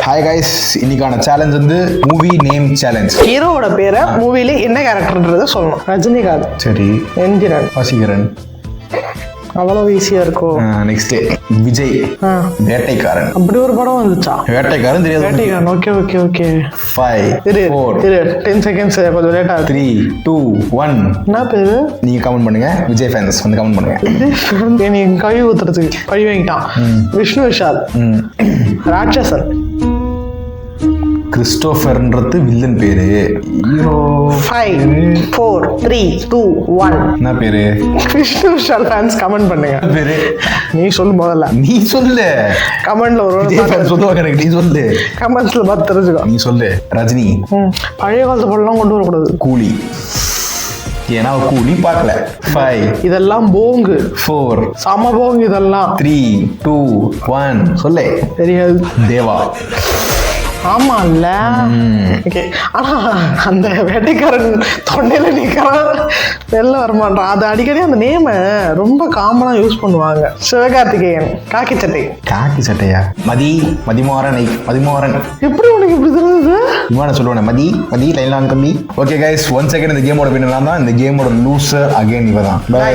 Hi guys, இன்னைக்கான challenge வந்து movie name challenge. ஹீரோவோட பேரை மூவில என்ன கேரக்டர்ன்றத சொல்லணும். ரஜினிகாந்த், சரி, எந்திரன், வசீகரன், அவ்வளவு ஈஸியா இருக்கும். நெக்ஸ்ட் விஜய், வேட்டைக்காரன். அப்படி ஒரு படம் வந்துச்சா? வேட்டைக்காரன் தெரியாது? Vettaikaran. Okay okay okay. 5 4 10 seconds கொஞ்சம் லேட்டா. 3 2 1. என்ன பேரு? நீங்க கமெண்ட் பண்ணுங்க. விஜய் ஃபேன்ஸ் வந்து கமெண்ட் பண்ணுங்க. நீ கழுவி ஊத்துறதுக்கு பழி வாங்கிட்டான். விஷ்ணு விஷால், ராட்சசன், கிறிஸ்டோபர்ன்றது வில்லன் பேரு. ஹீரோ 5 4 3 2 1. என்ன பேரு? விஷ்ணு விஷால் ஃபேன்ஸ் கமெண்ட் பண்ணுங்க. பேரு நீ சொல்லு முதல்ல. நீ சொல்லு. கமெண்ட்ல சொல்லுவாங்க எனக்கு. நீ சொல்லு. கமெண்ட்ஸ்ல பார்த்து தெரிஞ்சுக்கோ. நீ சொல்லு. ரஜினி. பழைய காலத்து படம்லாம் கொண்டு வரக்கூடாது. கூலி. ஏன்னா கூலி பார்க்கல. 5 இதெல்லாம் போங்கு. 4 சம போங்கு இதெல்லாம். 3 2 1. சொல்லு. தெரியாது. தேவா. ஆமா இல்ல. ஓகே. ஆனா அந்த வேட்டைக்காரன் தொண்டையில நிக்கிறான், வெளில வரமாட்டான். அது அடிக்கடி அந்த நேம ரொம்ப காமனா யூஸ் பண்ணுவாங்க. சிவகார்த்திகேயன், காக்கி சட்டை. காக்கி சட்டையா? மதிமாறன். எப்படி உனக்கு இப்படி தெரியுது? இவன சொல்லுவேன். மதி லைன்லாம் கம்மி. ஓகே கைஸ், ஒன் செகண்ட் இந்த கேமோட பின்னலாம் தான். இந்த கேமோட லூசர் அகைன் இவ தான். பை.